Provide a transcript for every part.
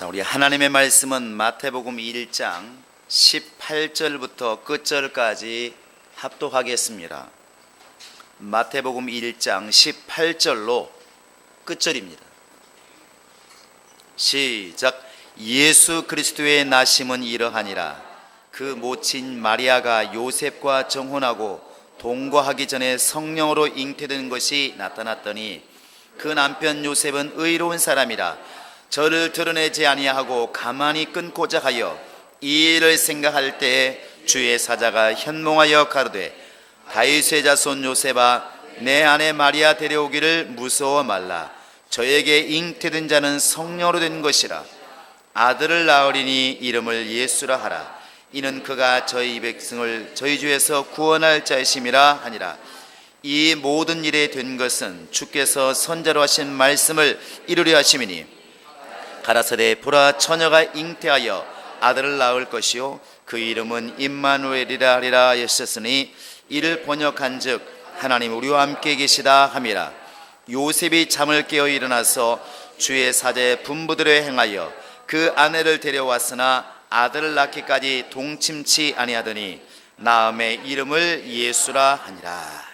자, 우리 하나님의 말씀은 마태복음 1장 18절부터 끝절까지 합독하겠습니다. 마태복음 1장 18절로 끝절입니다. 시작. 예수 그리스도의 나심은 이러하니라. 그 모친 마리아가 요셉과 정혼하고 동거하기 전에 성령으로 잉태된 것이 나타났더니 그 남편 요셉은 의로운 사람이라 저를 드러내지 아니하고 가만히 끊고자 하여 이 일을 생각할 때에 주의 사자가 현몽하여 가로되 다윗의 자손 요셉아 내 아내 마리아 데려오기를 무서워 말라. 저에게 잉태된 자는 성령으로 된 것이라. 아들을 낳으리니 이름을 예수라 하라. 이는 그가 저희 백성을 저희 주에서 구원할 자이심이라 하니라. 이 모든 일에 된 것은 주께서 선자로 하신 말씀을 이루려 하심이니 가라사대 보라 처녀가 잉태하여 아들을 낳을 것이요 그 이름은 임마누엘이라 하리라 하셨으니 이를 번역한즉 하나님 우리와 함께 계시다 함이라. 요셉이 잠을 깨어 일어나서 주의 사자의 분부대로 행하여 그 아내를 데려왔으나 아들을 낳기까지 동침치 아니하더니 나음의 이름을 예수라 하니라.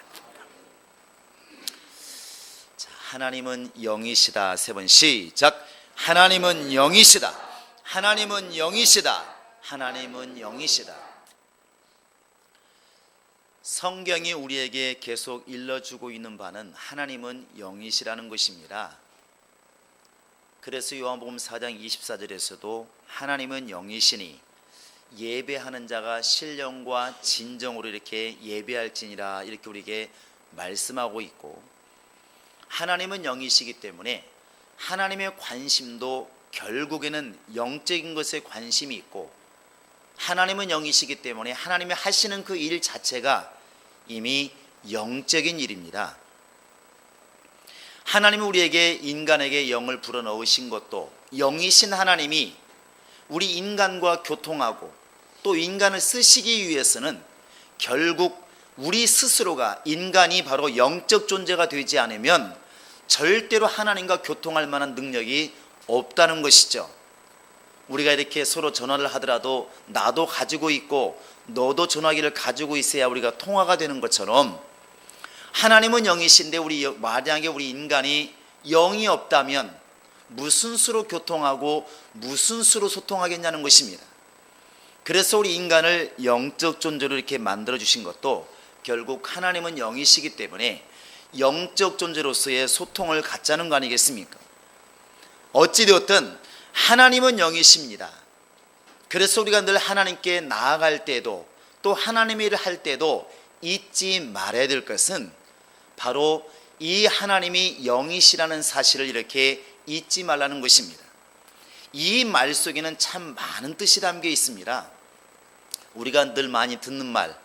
자, 하나님은 영이시다. 세 번 시작. 하나님은 영이시다. 하나님은 영이시다. 하나님은 영이시다. 성경이 우리에게 계속 일러주고 있는 바는 하나님은 영이시라는 것입니다. 그래서 요한복음 4장 24절에서도 하나님은 영이시니 예배하는 자가 신령과 진정으로 이렇게 예배할지니라 이렇게 우리에게 말씀하고 있고, 하나님은 영이시기 때문에 하나님의 관심도 결국에는 영적인 것에 관심이 있고, 하나님은 영이시기 때문에 하나님이 하시는 그 일 자체가 이미 영적인 일입니다. 하나님이 우리에게 인간에게 영을 불어넣으신 것도 영이신 하나님이 우리 인간과 교통하고 또 인간을 쓰시기 위해서는 결국 우리 스스로가 인간이 바로 영적 존재가 되지 않으면 절대로 하나님과 교통할 만한 능력이 없다는 것이죠. 우리가 이렇게 서로 전화를 하더라도 나도 가지고 있고 너도 전화기를 가지고 있어야 우리가 통화가 되는 것처럼 하나님은 영이신데 만약에 우리 인간이 영이 없다면 무슨 수로 교통하고 무슨 수로 소통하겠냐는 것입니다. 그래서 우리 인간을 영적 존재로 이렇게 만들어 주신 것도 결국 하나님은 영이시기 때문에 영적 존재로서의 소통을 갖자는 거 아니겠습니까? 어찌되었든 하나님은 영이십니다. 그래서 우리가 늘 하나님께 나아갈 때도 또 하나님의 일을 할 때도 잊지 말아야 될 것은 바로 이 하나님이 영이시라는 사실을 이렇게 잊지 말라는 것입니다. 이 말 속에는 참 많은 뜻이 담겨 있습니다. 우리가 늘 많이 듣는 말,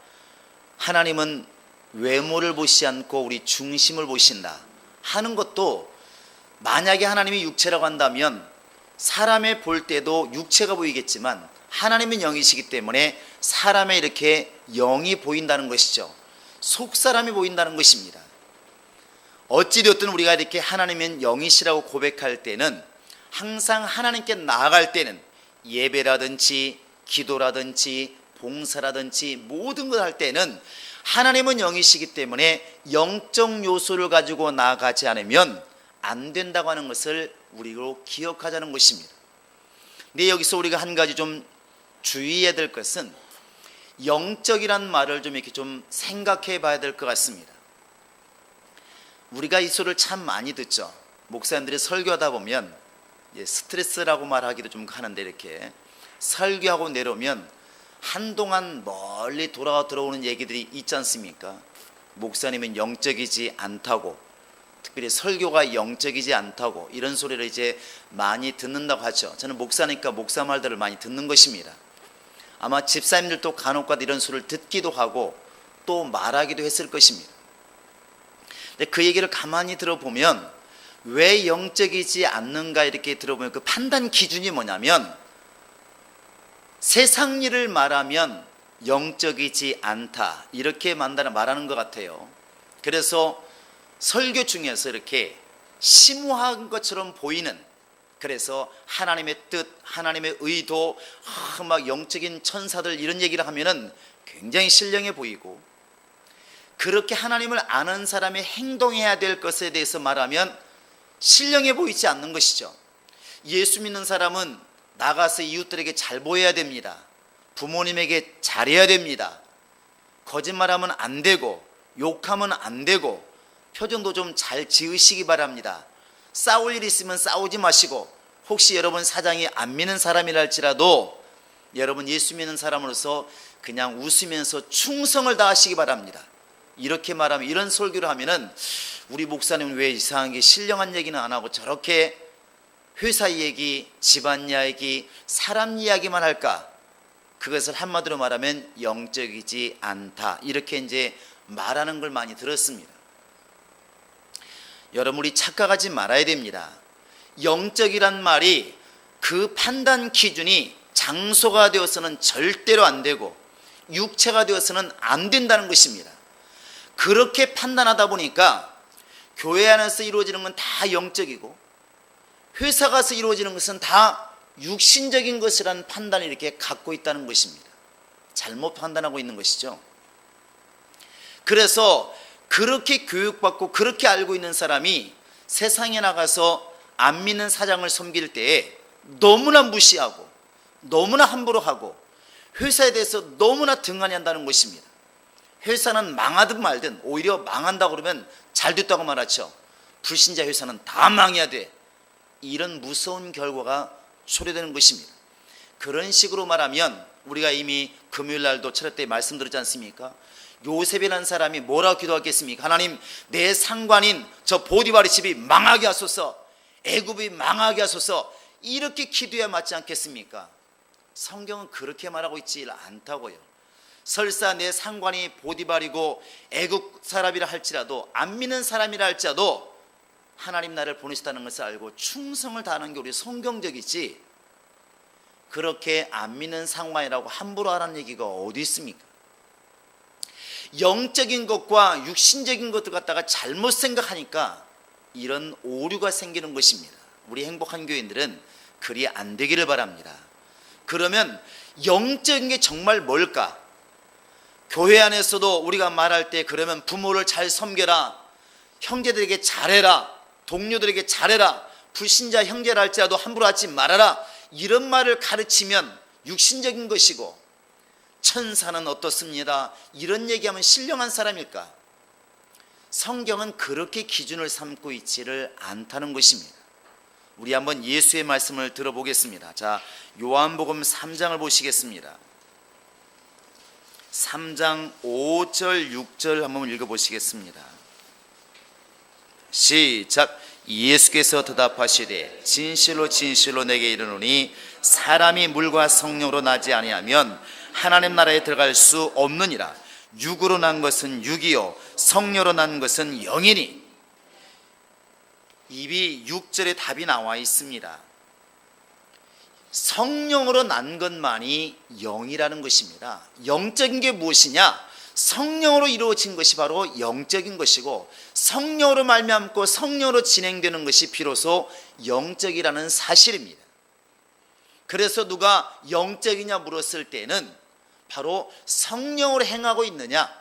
하나님은 외모를 보시지 않고 우리 중심을 보신다 하는 것도, 만약에 하나님이 육체라고 한다면 사람의 볼 때도 육체가 보이겠지만 하나님은 영이시기 때문에 사람의 이렇게 영이 보인다는 것이죠. 속사람이 보인다는 것입니다. 어찌되었든 우리가 이렇게 하나님은 영이시라고 고백할 때는 항상 하나님께 나아갈 때는 예배라든지 기도라든지 봉사라든지 모든 걸 할 때는 하나님은 영이시기 때문에 영적 요소를 가지고 나아가지 않으면 안 된다고 하는 것을 우리로 기억하자는 것입니다. 근데 여기서 우리가 한 가지 좀 주의해야 될 것은 영적이란 말을 좀 이렇게 좀 생각해 봐야 될 것 같습니다. 우리가 이 소리를 참 많이 듣죠. 목사님들이 설교하다 보면 스트레스라고 말하기도 좀 하는데 이렇게 설교하고 내려오면 한동안 멀리 돌아와 들어오는 얘기들이 있지 않습니까? 목사님은 영적이지 않다고, 특별히 설교가 영적이지 않다고 이런 소리를 이제 많이 듣는다고 하죠. 저는 목사니까 목사 말들을 많이 듣는 것입니다. 아마 집사님들도 간혹가다 이런 소리를 듣기도 하고 또 말하기도 했을 것입니다. 근데 그 얘기를 가만히 들어보면 왜 영적이지 않는가 이렇게 들어보면 그 판단 기준이 뭐냐면, 세상 일을 말하면 영적이지 않다 이렇게 말하는 것 같아요. 그래서 설교 중에서 이렇게 심오한 것처럼 보이는 그래서 하나님의 뜻, 하나님의 의도, 막 영적인 천사들 이런 얘기를 하면은 굉장히 신령해 보이고, 그렇게 하나님을 아는 사람이 행동해야 될 것에 대해서 말하면 신령해 보이지 않는 것이죠. 예수 믿는 사람은 나가서 이웃들에게 잘 보여야 됩니다. 부모님에게 잘해야 됩니다. 거짓말하면 안 되고, 욕하면 안 되고, 표정도 좀 잘 지으시기 바랍니다. 싸울 일 있으면 싸우지 마시고, 혹시 여러분 사장이 안 믿는 사람이라 할지라도 여러분 예수 믿는 사람으로서 그냥 웃으면서 충성을 다하시기 바랍니다. 이렇게 말하면, 이런 설교를 하면은 우리 목사님은 왜 이상하게 신령한 얘기는 안 하고 저렇게 회사 얘기, 집안 이야기, 사람 이야기만 할까? 그것을 한마디로 말하면 영적이지 않다, 이렇게 이제 말하는 걸 많이 들었습니다. 여러분, 우리 착각하지 말아야 됩니다. 영적이란 말이 그 판단 기준이 장소가 되어서는 절대로 안 되고 육체가 되어서는 안 된다는 것입니다. 그렇게 판단하다 보니까 교회 안에서 이루어지는 건 다 영적이고 회사 가서 이루어지는 것은 다 육신적인 것이라는 판단을 이렇게 갖고 있다는 것입니다. 잘못 판단하고 있는 것이죠. 그래서 그렇게 교육받고 그렇게 알고 있는 사람이 세상에 나가서 안 믿는 사장을 섬길 때에 너무나 무시하고 너무나 함부로 하고 회사에 대해서 너무나 등한히 한다는 것입니다. 회사는 망하든 말든 오히려 망한다고 그러면 잘 됐다고 말하죠. 불신자 회사는 다 망해야 돼, 이런 무서운 결과가 초래되는 것입니다. 그런 식으로 말하면 우리가 이미 금요일 날도 철학 때 말씀드렸지 않습니까? 요셉이라는 사람이 뭐라고 기도하겠습니까? 하나님, 내 상관인 저 보디바리 집이 망하게 하소서, 애굽이 망하게 하소서, 이렇게 기도해야 맞지 않겠습니까? 성경은 그렇게 말하고 있지 않다고요. 설사 내 상관이 보디발이고 애국 사람이라 할지라도, 안 믿는 사람이라 할지라도 하나님 나를 보내셨다는 것을 알고 충성을 다하는 게 우리 성경적이지, 그렇게 안 믿는 상관이라고 함부로 하라는 얘기가 어디 있습니까? 영적인 것과 육신적인 것들 갖다가 잘못 생각하니까 이런 오류가 생기는 것입니다. 우리 행복한 교인들은 그리 안 되기를 바랍니다. 그러면 영적인 게 정말 뭘까? 교회 안에서도 우리가 말할 때 그러면 부모를 잘 섬겨라, 형제들에게 잘해라, 동료들에게 잘해라, 불신자 형제라 할지라도 함부로 하지 말아라, 이런 말을 가르치면 육신적인 것이고, 천사는 어떻습니다, 이런 얘기하면 신령한 사람일까? 성경은 그렇게 기준을 삼고 있지를 않다는 것입니다. 우리 한번 예수의 말씀을 들어보겠습니다. 자, 요한복음 3장을 보시겠습니다. 3장 5절 6절 한번 읽어보시겠습니다. 시작. 예수께서 대답하시되 진실로 진실로 내게 이르노니 사람이 물과 성령으로 나지 아니하면 하나님 나라에 들어갈 수 없느니라. 육으로 난 것은 육이요 성령으로 난 것은 영이니. 이미 6절에 답이 나와 있습니다. 성령으로 난 것만이 영이라는 것입니다. 영적인 게 무엇이냐? 성령으로 이루어진 것이 바로 영적인 것이고, 성령으로 말미암고 성령으로 진행되는 것이 비로소 영적이라는 사실입니다. 그래서 누가 영적이냐 물었을 때는 바로 성령으로 행하고 있느냐,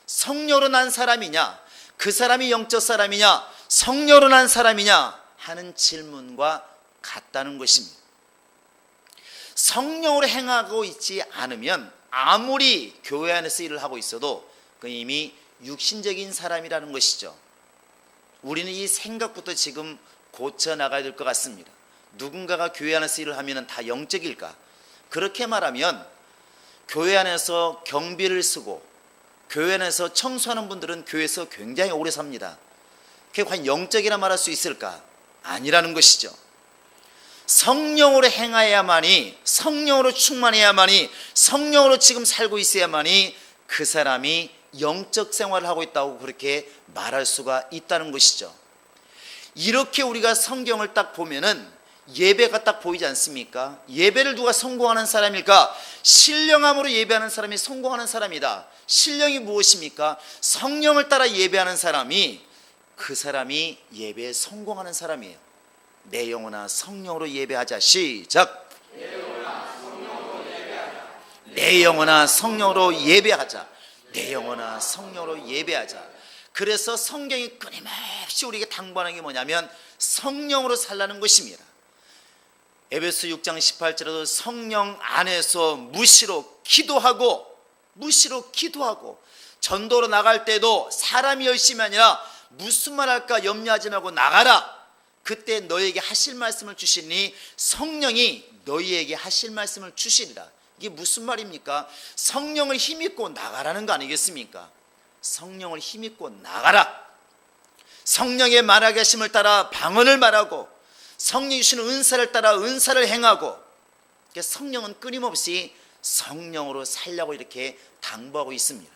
성령으로 난 사람이냐, 그 사람이 영적 사람이냐, 성령으로 난 사람이냐 하는 질문과 같다는 것입니다. 성령으로 행하고 있지 않으면 아무리 교회 안에서 일을 하고 있어도 그건 이미 육신적인 사람이라는 것이죠. 우리는 이 생각부터 지금 고쳐나가야 될 것 같습니다. 누군가가 교회 안에서 일을 하면 다 영적일까? 그렇게 말하면 교회 안에서 경비를 쓰고 교회 안에서 청소하는 분들은 교회에서 굉장히 오래 삽니다. 그게 과연 영적이라 말할 수 있을까? 아니라는 것이죠. 성령으로 행하여야만이, 성령으로 충만해야만이, 성령으로 지금 살고 있어야만이 그 사람이 영적 생활을 하고 있다고 그렇게 말할 수가 있다는 것이죠. 이렇게 우리가 성경을 딱 보면은 예배가 딱 보이지 않습니까? 예배를 누가 성공하는 사람일까? 신령함으로 예배하는 사람이 성공하는 사람이다. 신령이 무엇입니까? 성령을 따라 예배하는 사람이, 그 사람이 예배에 성공하는 사람이에요. 내 영혼아 성령으로 예배하자. 시작. 내 영혼아 성령으로 예배하자. 내 영혼아 성령으로 예배하자. 그래서 성경이 끊임없이 우리에게 당부하는 게 뭐냐면 성령으로 살라는 것입니다. 에베소 6장 18절에도 성령 안에서 무시로 기도하고 전도로 나갈 때도 사람이 열심히 아니라 무슨 말 할까 염려하지 말고 나가라. 그때 너에게 하실 말씀을 주시니 성령이 너희에게 하실 말씀을 주시리라. 이게 무슨 말입니까? 성령을 힘입고 나가라는 거 아니겠습니까? 성령을 힘입고 나가라. 성령의 말하게 하심을 따라 방언을 말하고 성령이 주시는 은사를 따라 은사를 행하고, 그러니까 성령은 끊임없이 성령으로 살려고 이렇게 당부하고 있습니다.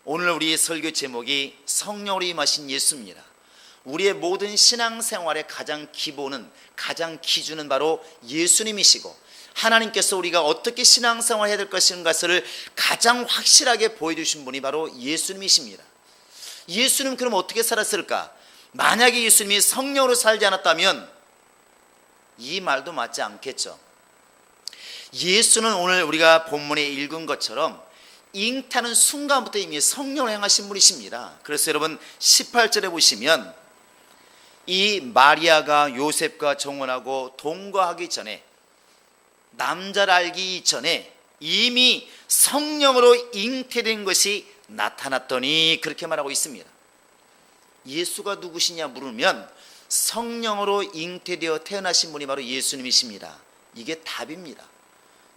오늘 우리의 설교 제목이 성령으로 임하신 예수입니다. 우리의 모든 신앙생활의 가장 기본은, 가장 기준은 바로 예수님이시고, 하나님께서 우리가 어떻게 신앙생활을 해야 될 것인가를 가장 확실하게 보여주신 분이 바로 예수님이십니다. 예수님 그럼 어떻게 살았을까? 만약에 예수님이 성령으로 살지 않았다면 이 말도 맞지 않겠죠. 예수는 오늘 우리가 본문에 읽은 것처럼 잉타는 순간부터 이미 성령을 행하신 분이십니다. 그래서 여러분 18절에 보시면 이 마리아가 요셉과 정혼하고 동거하기 전에, 남자를 알기 전에 이미 성령으로 잉태된 것이 나타났더니, 그렇게 말하고 있습니다. 예수가 누구시냐 물으면 성령으로 잉태되어 태어나신 분이 바로 예수님이십니다. 이게 답입니다.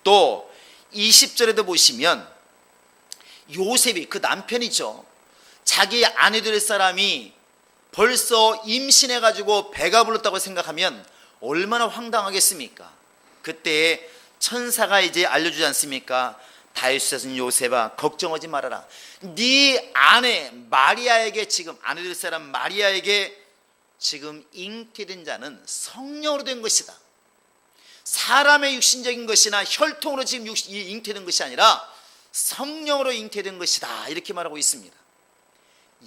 또 20절에도 보시면 요셉이, 그 남편이죠, 자기 아내 될 사람이 벌써 임신해가지고 배가 불렀다고 생각하면 얼마나 황당하겠습니까? 그때 천사가 이제 알려주지 않습니까? 다윗의 자손 요셉아 걱정하지 말아라. 네 아내 마리아에게, 지금 아내 될 사람 마리아에게 지금 잉태된 자는 성령으로 된 것이다. 사람의 육신적인 것이나 혈통으로 지금 잉태된 것이 아니라 성령으로 잉태된 것이다. 이렇게 말하고 있습니다.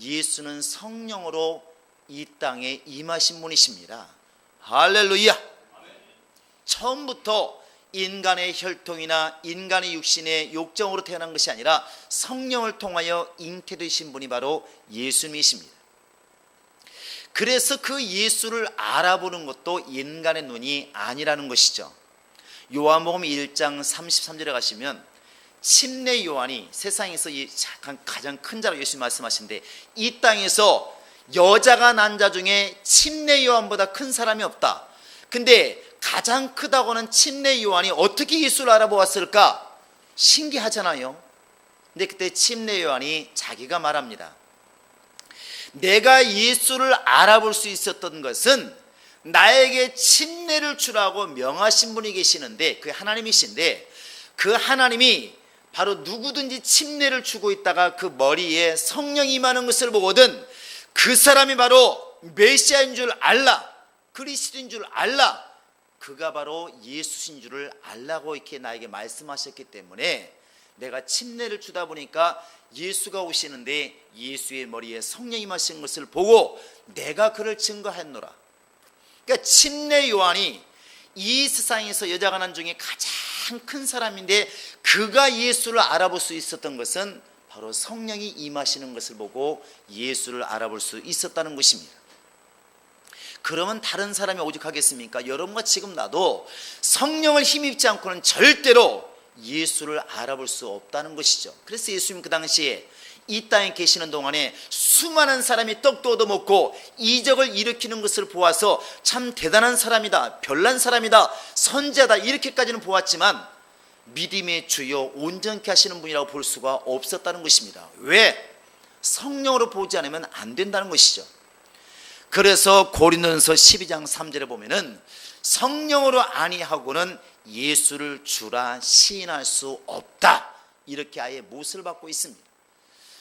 예수는 성령으로 이 땅에 임하신 분이십니다. 할렐루야. 처음부터 인간의 혈통이나 인간의 육신의 욕정으로 태어난 것이 아니라 성령을 통하여 잉태되신 분이 바로 예수님이십니다. 그래서 그 예수를 알아보는 것도 인간의 눈이 아니라는 것이죠. 요한복음 1장 33절에 가시면 침례 요한이 세상에서 가장 큰 자로 예수님 말씀하시는데, 이 땅에서 여자가 난 자 중에 침례 요한보다 큰 사람이 없다. 근데 가장 크다고는 침례 요한이 어떻게 예수를 알아보았을까? 신기하잖아요. 근데 그때 침례 요한이 자기가 말합니다. 내가 예수를 알아볼 수 있었던 것은 나에게 침례를 주라고 명하신 분이 계시는데, 그 하나님이신데, 그 하나님이 바로 누구든지 침례를 주고 있다가 그 머리에 성령이 임하는 것을 보거든 그 사람이 바로 메시아인 줄 알라, 그리스도인 줄 알라, 그가 바로 예수신 줄을 알라고 이렇게 나에게 말씀하셨기 때문에 내가 침례를 주다 보니까 예수가 오시는데 예수의 머리에 성령이 임하신 것을 보고 내가 그를 증거했노라. 그러니까 침례 요한이 이 세상에서 여자가 난 중에 가장 큰 사람인데 그가 예수를 알아볼 수 있었던 것은 바로 성령이 임하시는 것을 보고 예수를 알아볼 수 있었다는 것입니다. 그러면 다른 사람이 오죽하겠습니까? 여러분과 지금 나도 성령을 힘입지 않고는 절대로 예수를 알아볼 수 없다는 것이죠. 그래서 예수님 그 당시에 이 땅에 계시는 동안에 수많은 사람이 떡도 얻어먹고 이적을 일으키는 것을 보아서 참 대단한 사람이다, 별난 사람이다, 선지자다, 이렇게까지는 보았지만 믿음의 주요 온전케 하시는 분이라고 볼 수가 없었다는 것입니다. 왜? 성령으로 보지 않으면 안 된다는 것이죠. 그래서 고린도전서 12장 3절에 보면은 성령으로 아니하고는 예수를 주라 시인할 수 없다, 이렇게 아예 못을 받고 있습니다.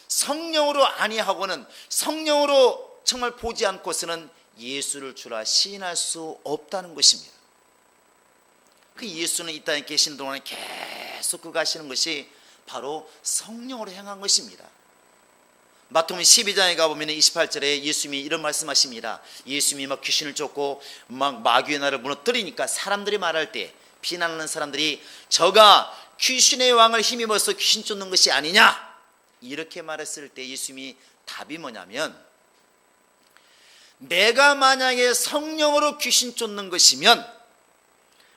성령으로 아니하고는, 성령으로 정말 보지 않고서는 예수를 주라 시인할 수 없다는 것입니다. 그 예수는 이 땅에 계신 동안에 계속 그가 하시는 것이 바로 성령으로 행한 것입니다. 마태복음 12장에 가보면 28절에 예수님이 이런 말씀하십니다. 예수님이 막 귀신을 쫓고 막 마귀의 나라를 무너뜨리니까 사람들이 말할 때, 비난하는 사람들이 저가 귀신의 왕을 힘입어서 귀신 쫓는 것이 아니냐 이렇게 말했을 때 예수님이 답이 뭐냐면, 내가 만약에 성령으로 귀신 쫓는 것이면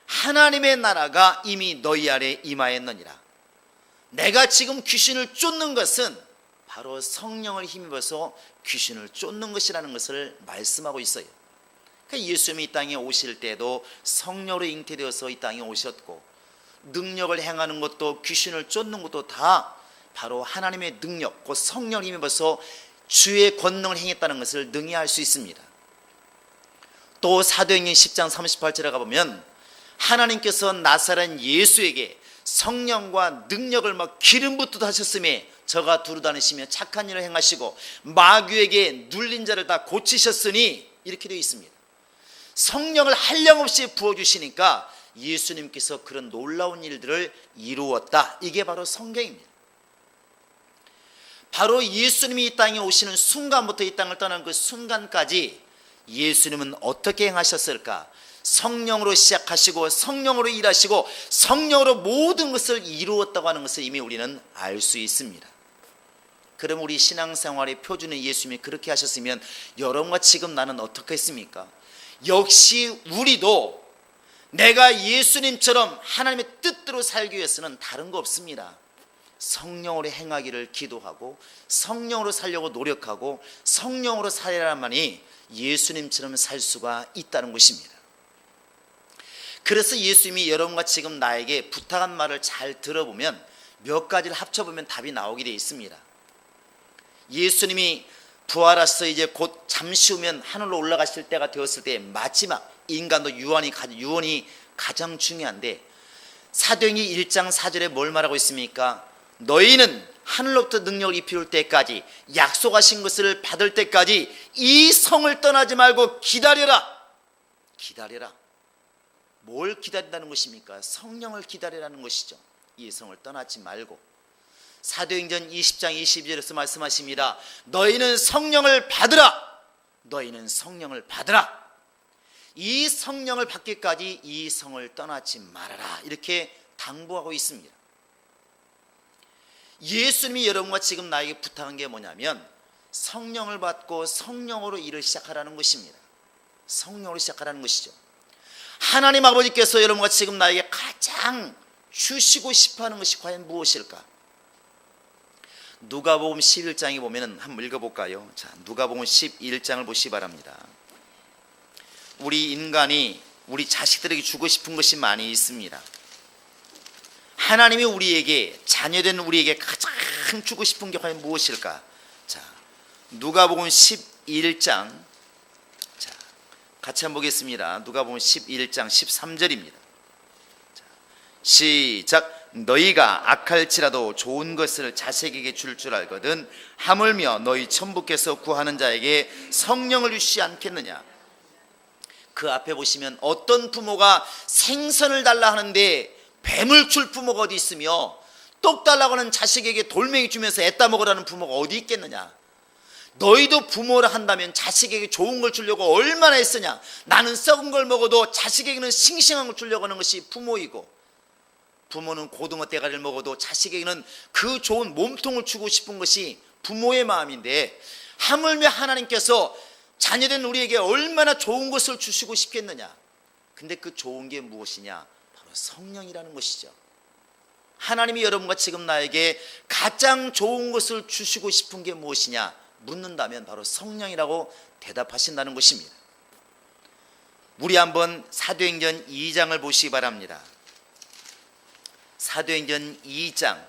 하나님의 나라가 이미 너희 아래 임하였느니라. 내가 지금 귀신을 쫓는 것은 바로 성령을 힘입어서 귀신을 쫓는 것이라는 것을 말씀하고 있어요. 그러니까 예수님이 이 땅에 오실 때도 성령으로 잉태되어서 이 땅에 오셨고, 능력을 행하는 것도 귀신을 쫓는 것도 다 바로 하나님의 능력, 그 성령을 힘입어서 주의 권능을 행했다는 것을 능히 알 수 있습니다. 또 사도행전 10장 38절에 가보면 하나님께서 나사렛 예수에게 성령과 능력을 막 기름 붓듯 하셨음에 저가 두루다니시며 착한 일을 행하시고 마귀에게 눌린 자를 다 고치셨으니, 이렇게 되어 있습니다. 성령을 한량없이 부어주시니까 예수님께서 그런 놀라운 일들을 이루었다. 이게 바로 성경입니다. 바로 예수님이 이 땅에 오시는 순간부터 이 땅을 떠나는 그 순간까지 예수님은 어떻게 행하셨을까? 성령으로 시작하시고 성령으로 일하시고 성령으로 모든 것을 이루었다고 하는 것을 이미 우리는 알 수 있습니다. 그럼 우리 신앙생활의 표준은 예수님이 그렇게 하셨으면 여러분과 지금 나는 어떻게 했습니까? 역시 우리도 내가 예수님처럼 하나님의 뜻대로 살기 위해서는 다른 거 없습니다. 성령으로 행하기를 기도하고 성령으로 살려고 노력하고 성령으로 살아야만이 예수님처럼 살 수가 있다는 것입니다. 그래서 예수님이 여러분과 지금 나에게 부탁한 말을 잘 들어보면 몇 가지를 합쳐보면 답이 나오게 되어 있습니다. 예수님이 부활하셔서 이제 곧 잠시 후면 하늘로 올라가실 때가 되었을 때 마지막 인간도 유언이 가장 중요한데, 사도행전 1장 4절에 뭘 말하고 있습니까? 너희는 하늘로부터 능력을 입힐 때까지, 약속하신 것을 받을 때까지 이 성을 떠나지 말고 기다려라. 기다려라. 뭘 기다린다는 것입니까? 성령을 기다리라는 것이죠. 이 성을 떠나지 말고. 사도행전 20장 22절에서 말씀하십니다. 너희는 성령을 받으라. 너희는 성령을 받으라. 이 성령을 받기까지 이 성을 떠나지 말아라. 이렇게 당부하고 있습니다. 예수님이 여러분과 지금 나에게 부탁한 게 뭐냐면 성령을 받고 성령으로 일을 시작하라는 것입니다. 성령으로 시작하라는 것이죠. 하나님 아버지께서 여러분과 지금 나에게 가장 주시고 싶어하는 것이 과연 무엇일까? 누가복음 11장에 보면 한번 읽어볼까요? 자, 누가복음 11장을 보시기 바랍니다. 우리 인간이 우리 자식들에게 주고 싶은 것이 많이 있습니다. 하나님이 우리에게, 자녀된 우리에게 가장 주고 싶은 게 과연 무엇일까? 자, 누가복음 11장, 자, 같이 한번 보겠습니다. 누가복음 11장 13절입니다. 자, 시작. 너희가 악할지라도 좋은 것을 자식에게 줄 알거든 하물며 너희 천부께서 구하는 자에게 성령을 주시지 않겠느냐. 그 앞에 보시면 어떤 부모가 생선을 달라 하는데 뱀을 줄 부모가 어디 있으며, 떡 달라고 하는 자식에게 돌멩이 주면서 애따 먹으라는 부모가 어디 있겠느냐. 너희도 부모를 한다면 자식에게 좋은 걸 주려고 얼마나 했으냐. 나는 썩은 걸 먹어도 자식에게는 싱싱한 걸 주려고 하는 것이 부모이고, 부모는 고등어 대가리를 먹어도 자식에게는 그 좋은 몸통을 주고 싶은 것이 부모의 마음인데, 하물며 하나님께서 자녀된 우리에게 얼마나 좋은 것을 주시고 싶겠느냐. 근데 그 좋은 게 무엇이냐? 바로 성령이라는 것이죠. 하나님이 여러분과 지금 나에게 가장 좋은 것을 주시고 싶은 게 무엇이냐 묻는다면 바로 성령이라고 대답하신다는 것입니다. 우리 한번 사도행전 2장을 보시기 바랍니다. 사도행전 2장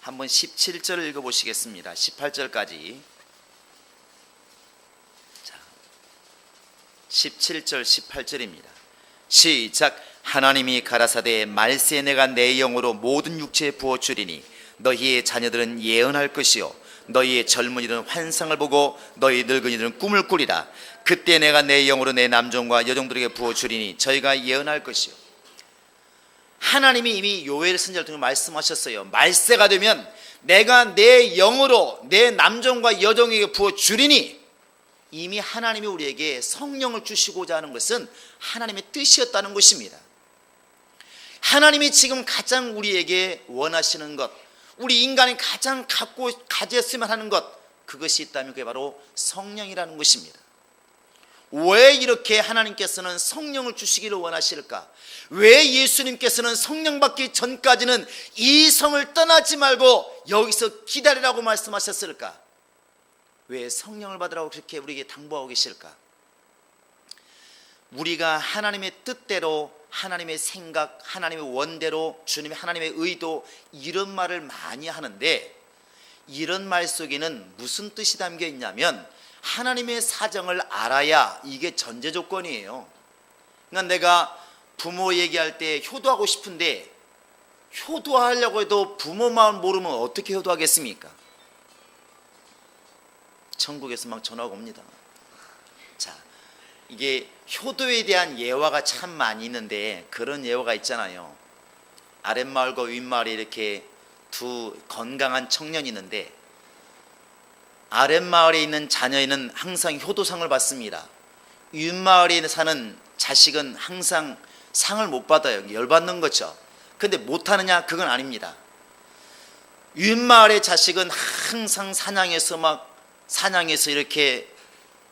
한번 17절을 읽어보시겠습니다. 18절까지. 자, 17절 18절입니다. 시작. 하나님이 가라사대 말세 내가 내 영으로 모든 육체에 부어주리니 너희의 자녀들은 예언할 것이요 너희의 젊은이들은 환상을 보고 너희 늙은이들은 꿈을 꾸리라. 그때 내가 내 영으로 내 남종과 여종들에게 부어주리니 저희가 예언할 것이요. 하나님이 이미 요엘 선지자를 통해 말씀하셨어요. 말세가 되면 내가 내 영으로 내 남종과 여종에게 부어주리니, 이미 하나님이 우리에게 성령을 주시고자 하는 것은 하나님의 뜻이었다는 것입니다. 하나님이 지금 가장 우리에게 원하시는 것, 우리 인간이 가장 가졌으면 하는 것, 그것이 있다면 그게 바로 성령이라는 것입니다. 왜 이렇게 하나님께서는 성령을 주시기를 원하실까? 왜 예수님께서는 성령 받기 전까지는 이 성을 떠나지 말고 여기서 기다리라고 말씀하셨을까? 왜 성령을 받으라고 그렇게 우리에게 당부하고 계실까? 우리가 하나님의 뜻대로, 하나님의 생각, 하나님의 원대로, 주님의 하나님의 의도, 이런 말을 많이 하는데, 이런 말 속에는 무슨 뜻이 담겨 있냐면 하나님의 사정을 알아야 이게 전제 조건이에요. 그러니까 내가 부모 얘기할 때 효도하고 싶은데, 효도하려고 해도 부모 마음 모르면 어떻게 효도하겠습니까? 천국에서 막 전화가 옵니다. 자, 이게 효도에 대한 예화가 참 많이 있는데, 그런 예화가 있잖아요. 아랫마을과 윗마을에 이렇게 두 건강한 청년이 있는데, 아랫마을에 있는 자녀는 항상 효도상을 받습니다. 윗마을에 사는 자식은 항상 상을 못 받아요. 열받는 거죠. 근데 못하느냐? 그건 아닙니다. 윗마을의 자식은 항상 사냥해서 이렇게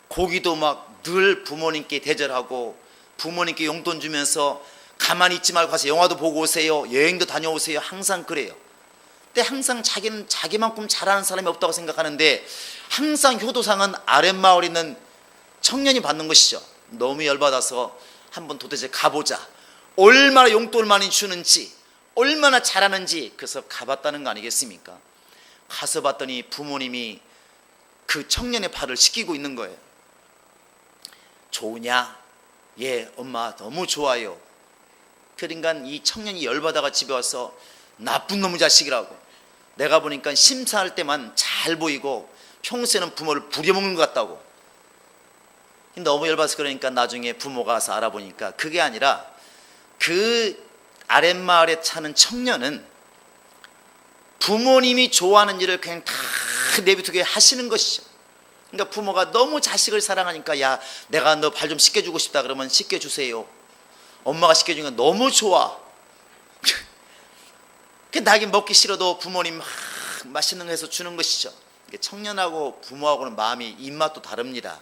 고기도 막 늘 부모님께 대절하고, 부모님께 용돈 주면서 가만히 있지 말고 가서 영화도 보고 오세요, 여행도 다녀오세요, 항상 그래요. 근데 항상 자기는 자기만큼 잘하는 사람이 없다고 생각하는데, 항상 효도상은 아랫마을에 있는 청년이 받는 것이죠. 너무 열받아서 한번 도대체 가보자, 얼마나 용돈을 많이 주는지, 얼마나 잘하는지. 그래서 가봤다는 거 아니겠습니까? 가서 봤더니 부모님이 그 청년의 발을 씻기고 있는 거예요. 좋으냐? 예, 엄마 너무 좋아요. 그러니까 이 청년이 열받아가 집에 와서 나쁜 놈의 자식이라고, 내가 보니까 심사할 때만 잘 보이고 평소에는 부모를 부려먹는 것 같다고. 너무 열받아서 그러니까 나중에 부모가 와서 알아보니까 그게 아니라, 그 아랫마을에 사는 청년은 부모님이 좋아하는 일을 그냥 다 내비두게 하시는 것이죠. 그러니까 부모가 너무 자식을 사랑하니까, 야, 내가 너 발 좀 씻겨주고 싶다 그러면 씻겨주세요. 엄마가 씻겨주니까 너무 좋아. 나긴 먹기 싫어도 부모님 맛있는 거 해서 주는 것이죠. 청년하고 부모하고는 마음이, 입맛도 다릅니다.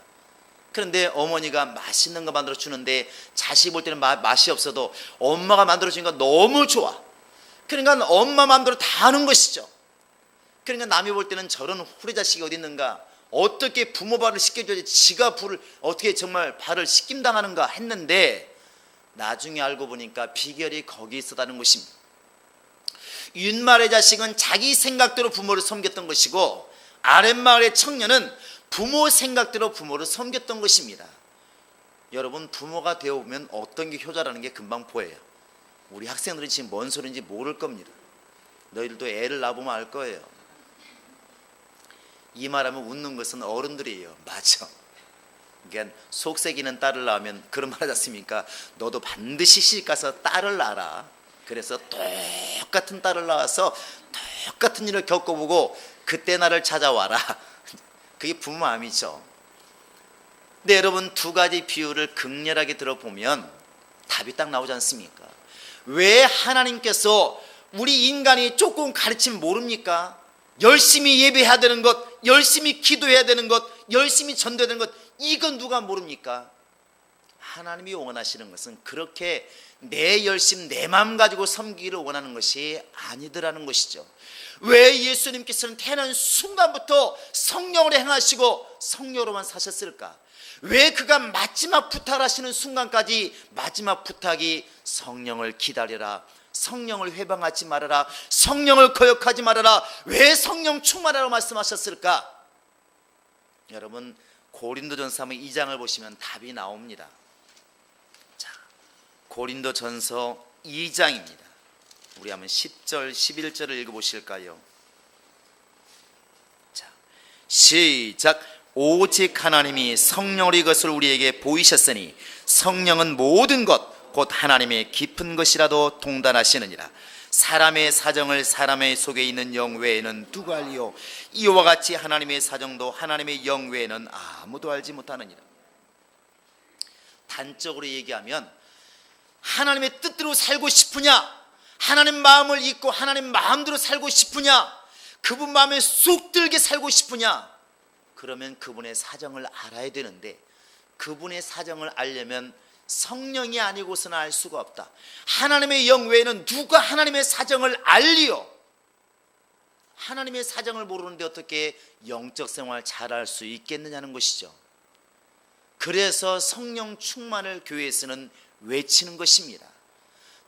그런데 어머니가 맛있는 거 만들어 주는데 자식이 볼 때는 맛이 없어도 엄마가 만들어 주니까 너무 좋아. 그러니까 엄마 마음대로 다 하는 것이죠. 그러니까 남이 볼 때는 저런 후레 자식이 어디 있는가, 어떻게 부모 발을 씻겨줘야지 지가 어떻게 정말 발을 씻김당하는가 했는데, 나중에 알고 보니까 비결이 거기 있었다는 것입니다. 윗마을의 자식은 자기 생각대로 부모를 섬겼던 것이고, 아랫마을의 청년은 부모 생각대로 부모를 섬겼던 것입니다. 여러분, 부모가 되어보면 어떤 게 효자라는 게 금방 보여요. 우리 학생들이 지금 뭔 소리인지 모를 겁니다. 너희들도 애를 낳아보면 알 거예요. 이 말하면 웃는 것은 어른들이에요. 맞아. 그러니까 속색이는 딸을 낳으면 그런 말 하지 않습니까? 너도 반드시 시집가서 딸을 낳아라. 그래서 똑같은 딸을 낳아서 똑같은 일을 겪어보고 그때 나를 찾아와라. 그게 부모 마음이죠. 근데 여러분, 두 가지 비유를 극렬하게 들어보면 답이 딱 나오지 않습니까? 왜 하나님께서 우리 인간이 조금 가르치면 모릅니까? 열심히 예배해야 되는 것, 열심히 기도해야 되는 것, 열심히 전도해야 되는 것, 이건 누가 모릅니까? 하나님이 원하시는 것은 그렇게 내 열심, 내 마음 가지고 섬기기를 원하는 것이 아니더라는 것이죠. 왜 예수님께서는 태어난 순간부터 성령으로 행하시고 성령으로만 사셨을까? 왜 그가 마지막 부탁하시는 순간까지 마지막 부탁이 성령을 기다려라, 성령을 회방하지 말아라, 성령을 거역하지 말아라, 왜 성령 충만하라고 말씀하셨을까? 여러분, 고린도전서 2장을 보시면 답이 나옵니다. 자, 고린도전서 2장입니다. 우리 한번 10절 11절을 읽어보실까요? 자, 시작. 오직 하나님이 성령으로 이것을 우리에게 보이셨으니 성령은 모든 것 곧 하나님의 깊은 것이라도 통달하시느니라. 사람의 사정을 사람의 속에 있는 영 외에는 누가 알리요? 이와 같이 하나님의 사정도 하나님의 영 외에는 아무도 알지 못하느니라. 단적으로 얘기하면 하나님의 뜻대로 살고 싶으냐, 하나님 마음을 잊고 하나님 마음대로 살고 싶으냐, 그분 마음에 쏙 들게 살고 싶으냐, 그러면 그분의 사정을 알아야 되는데, 그분의 사정을 알려면 성령이 아니고서는 알 수가 없다. 하나님의 영 외에는 누가 하나님의 사정을 알리요? 하나님의 사정을 모르는데 어떻게 영적 생활 잘할 수 있겠느냐는 것이죠. 그래서 성령 충만을 교회에서는 외치는 것입니다.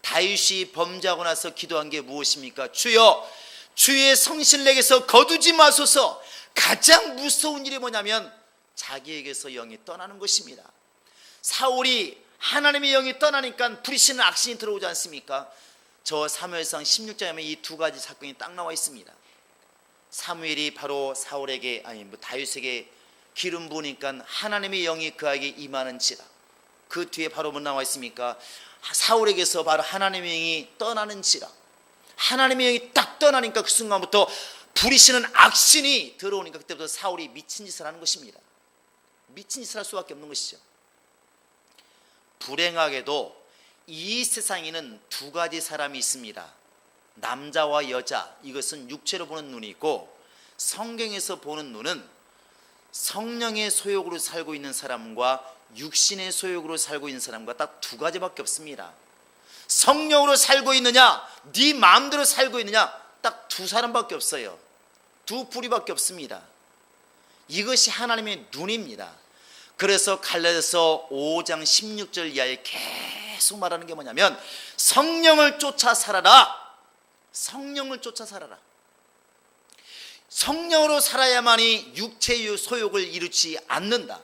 다윗이 범죄하고 나서 기도한 게 무엇입니까? 주여, 주의 성실 내게서 거두지 마소서. 가장 무서운 일이 뭐냐면 자기에게서 영이 떠나는 것입니다. 사울이 하나님의 영이 떠나니까 부리시는 악신이 들어오지 않습니까? 저 사무엘상 16장에 보면 이 두 가지 사건이 딱 나와 있습니다. 사무엘이 바로 사울에게, 다윗에게 기름 부으니까 하나님의 영이 그에게 임하는지라. 그 뒤에 바로 뭐 나와 있습니까? 사울에게서 바로 하나님의 영이 떠나는지라. 하나님의 영이 딱 떠나니까 그 순간부터 부리시는 악신이 들어오니까 그때부터 사울이 미친 짓을 하는 것입니다. 미친 짓을 할 수밖에 없는 것이죠. 불행하게도 이 세상에는 두 가지 사람이 있습니다. 남자와 여자, 이것은 육체로 보는 눈이 있고, 성경에서 보는 눈은 성령의 소욕으로 살고 있는 사람과 육신의 소욕으로 살고 있는 사람과 딱 두 가지밖에 없습니다. 성령으로 살고 있느냐, 네 마음대로 살고 있느냐, 딱 두 사람밖에 없어요. 두 부류밖에 없습니다. 이것이 하나님의 눈입니다. 그래서 갈라디아서 5장 16절 이하에 계속 말하는 게 뭐냐면 성령을 쫓아 살아라. 성령을 쫓아 살아라. 성령으로 살아야만이 육체의 소욕을 이루지 않는다.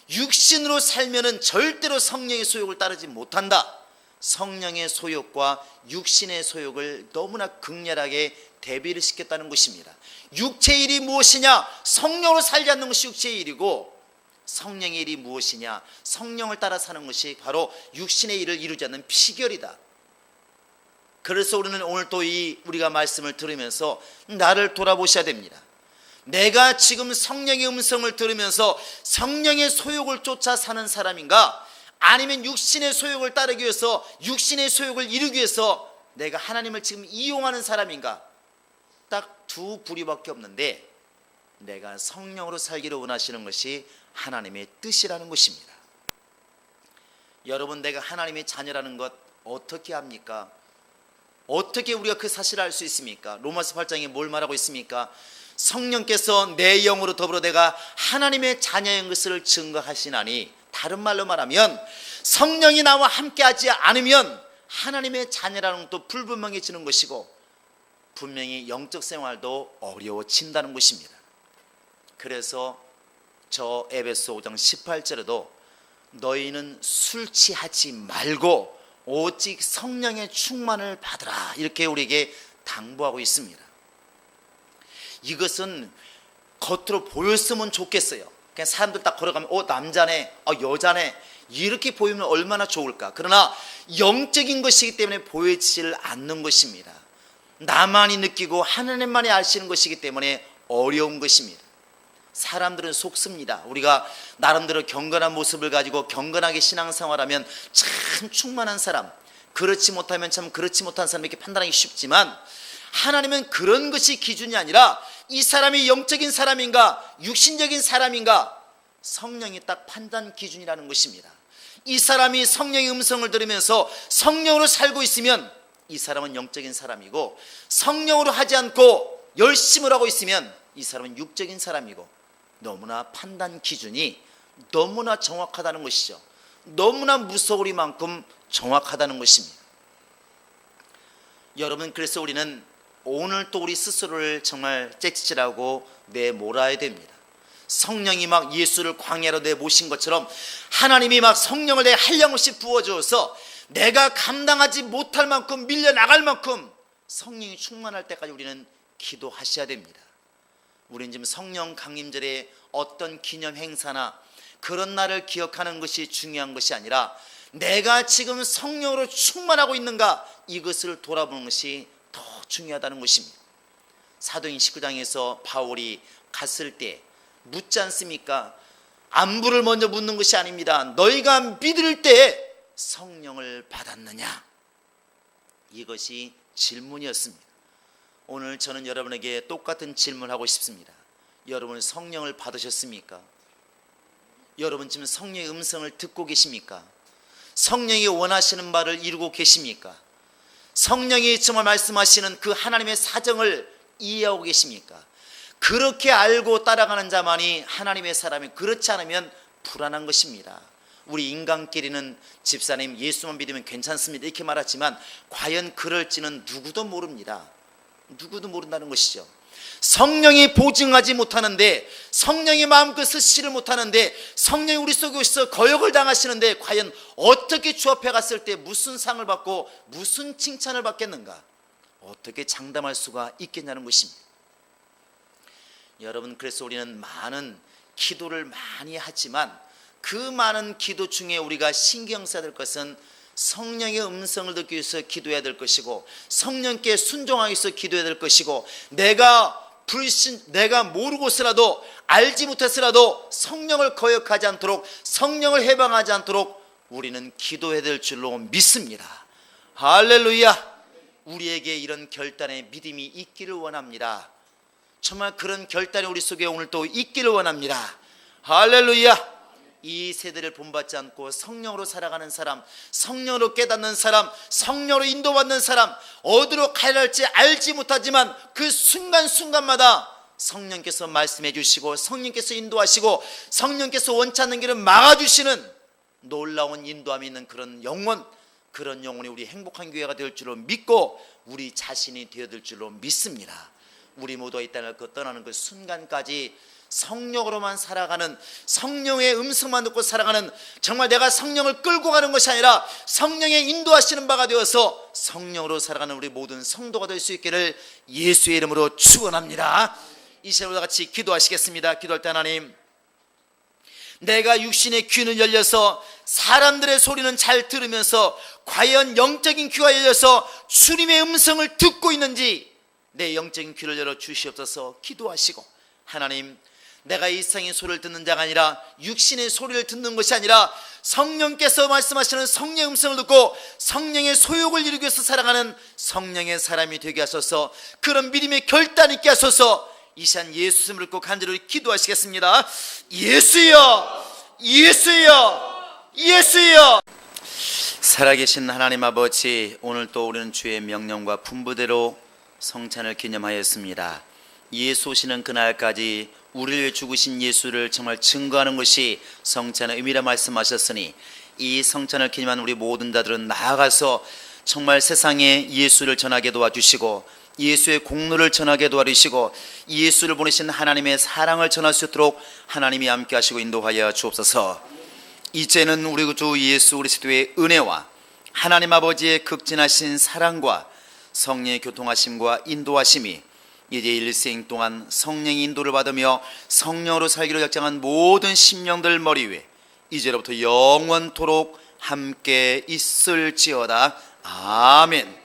육신으로 살면은 절대로 성령의 소욕을 따르지 못한다. 성령의 소욕과 육신의 소욕을 너무나 극렬하게 대비를 시켰다는 것입니다. 육체의 일이 무엇이냐? 성령으로 살지 않는 것이 육체의 일이고, 성령의 일이 무엇이냐? 성령을 따라 사는 것이 바로 육신의 일을 이루지 않는 피결이다. 그래서 우리는 오늘 또 우리가 말씀을 들으면서 나를 돌아보셔야 됩니다. 내가 지금 성령의 음성을 들으면서 성령의 소욕을 쫓아 사는 사람인가? 아니면 육신의 소욕을 따르기 위해서, 육신의 소욕을 이루기 위해서 내가 하나님을 지금 이용하는 사람인가? 딱 두 부류밖에 없는데, 내가 성령으로 살기를 원하시는 것이 하나님의 뜻이라는 것입니다. 여러분, 내가 하나님의 자녀라는 것 어떻게 합니까? 어떻게 우리가 그 사실을 알 수 있습니까? 로마서 8장에 뭘 말하고 있습니까? 성령께서 내 영으로 더불어 내가 하나님의 자녀인 것을 증거하시나니, 다른 말로 말하면 성령이 나와 함께하지 않으면 하나님의 자녀라는 것도 불분명해지는 것이고, 분명히 영적 생활도 어려워진다는 것입니다. 그래서 저 에베소 5장 18절에도 너희는 술 취하지 말고 오직 성령의 충만을 받으라, 이렇게 우리에게 당부하고 있습니다. 이것은 겉으로 보였으면 좋겠어요. 그냥 사람들 딱 걸어가면 남자네, 여자네, 이렇게 보이면 얼마나 좋을까. 그러나 영적인 것이기 때문에 보이질 않는 것입니다. 나만이 느끼고 하나님만이 아시는 것이기 때문에 어려운 것입니다. 사람들은 속습니다. 우리가 나름대로 경건한 모습을 가지고 경건하게 신앙생활하면 참 충만한 사람, 그렇지 못하면 참 그렇지 못한 사람, 이렇게 판단하기 쉽지만, 하나님은 그런 것이 기준이 아니라 이 사람이 영적인 사람인가 육신적인 사람인가, 성령이 딱 판단 기준이라는 것입니다. 이 사람이 성령의 음성을 들으면서 성령으로 살고 있으면 이 사람은 영적인 사람이고, 성령으로 하지 않고 열심을 하고 있으면 이 사람은 육적인 사람이고, 너무나 판단 기준이 너무나 정확하다는 것이죠. 너무나 무서우리만큼 정확하다는 것입니다. 여러분, 그래서 우리는 오늘 또 우리 스스로를 정말 째치질하고 내몰아야 됩니다. 성령이 막 예수를 광야로 내모신 것처럼 하나님이 막 성령을 내 한량없이 부어주어서 내가 감당하지 못할 만큼, 밀려나갈 만큼 성령이 충만할 때까지 우리는 기도하셔야 됩니다. 우리는 지금 성령 강림절에 어떤 기념 행사나 그런 날을 기억하는 것이 중요한 것이 아니라 내가 지금 성령으로 충만하고 있는가, 이것을 돌아보는 것이 중요하다는 것입니다. 사도행 19장에서 바울이 갔을 때 묻지 않습니까? 안부를 먼저 묻는 것이 아닙니다. 너희가 믿을 때 성령을 받았느냐? 이것이 질문이었습니다. 오늘 저는 여러분에게 똑같은 질문을 하고 싶습니다. 여러분 성령을 받으셨습니까? 여러분 지금 성령의 음성을 듣고 계십니까? 성령이 원하시는 바를 이루고 계십니까? 성령이 정말 말씀하시는 그 하나님의 사정을 이해하고 계십니까? 그렇게 알고 따라가는 자만이 하나님의 사람이, 그렇지 않으면 불안한 것입니다. 우리 인간끼리는 집사님 예수만 믿으면 괜찮습니다 이렇게 말하지만 과연 그럴지는 누구도 모릅니다. 누구도 모른다는 것이죠. 성령이 보증하지 못하는데, 성령이 마음껏 쓰시를 못하는데, 성령이 우리 속에 오셔서 거역을 당하시는데 과연 어떻게 주 앞에 갔을 때 무슨 상을 받고 무슨 칭찬을 받겠는가? 어떻게 장담할 수가 있겠냐는 것입니다. 여러분, 그래서 우리는 많은 기도를 많이 하지만 그 많은 기도 중에 우리가 신경 써야 될 것은 성령의 음성을 듣기 위해서 기도해야 될 것이고, 성령께 순종하기 위해서 기도해야 될 것이고, 내가 모르고서라도 알지 못했으라도 성령을 거역하지 않도록, 성령을 해방하지 않도록 우리는 기도해야 될 줄로 믿습니다. 할렐루야. 우리에게 이런 결단의 믿음이 있기를 원합니다. 정말 그런 결단이 우리 속에 오늘 또 있기를 원합니다. 할렐루야. 이 세대를 본받지 않고 성령으로 살아가는 사람, 성령으로 깨닫는 사람, 성령으로 인도받는 사람, 어디로 가야 할지 알지 못하지만 그 순간순간마다 성령께서 말씀해 주시고, 성령께서 인도하시고, 성령께서 원치 않는 길을 막아주시는 놀라운 인도함이 있는 그런 영혼, 그런 영혼이 우리 행복한 교회가 될 줄로 믿고 우리 자신이 되어들 줄로 믿습니다. 우리 모두가 이 땅을 떠나는 그 순간까지 성령으로만 살아가는, 성령의 음성만 듣고 살아가는, 정말 내가 성령을 끌고 가는 것이 아니라 성령의 인도하시는 바가 되어서 성령으로 살아가는 우리 모든 성도가 될 수 있기를 예수의 이름으로 축원합니다. 이 시간에 같이 기도하시겠습니다. 기도할 때 하나님, 내가 육신의 귀는 열려서 사람들의 소리는 잘 들으면서 과연 영적인 귀가 열려서 주님의 음성을 듣고 있는지 내 영적인 귀를 열어 주시옵소서. 기도하시고, 하나님, 내가 이 세상의 소리를 듣는 자가 아니라 육신의 소리를 듣는 것이 아니라 성령께서 말씀하시는 성령의 음성을 듣고 성령의 소욕을 이루기 위해서 살아가는 성령의 사람이 되게 하소서. 그런 믿음의 결단 있게 하소서. 이 시간 예수 이름으로 꼭 간절히 기도하시겠습니다. 예수여, 예수여, 예수여. 살아계신 하나님 아버지, 오늘 또 우리는 주의 명령과 분부대로 성찬을 기념하였습니다. 예수 오시는 그날까지 우리를 위해 죽으신 예수를 정말 증거하는 것이 성찬의 의미라 말씀하셨으니, 이 성찬을 기념한 우리 모든 자들은 나아가서 정말 세상에 예수를 전하게 도와주시고, 예수의 공로를 전하게 도와주시고, 예수를 보내신 하나님의 사랑을 전할 수 있도록 하나님이 함께 하시고 인도하여 주옵소서. 이제는 우리 주 예수 그리스도의 은혜와 하나님 아버지의 극진하신 사랑과 성령의 교통하심과 인도하심이 이제 일생 동안 성령의 인도를 받으며 성령으로 살기로 작정한 모든 심령들 머리 위에 이제로부터 영원토록 함께 있을지어다. 아멘.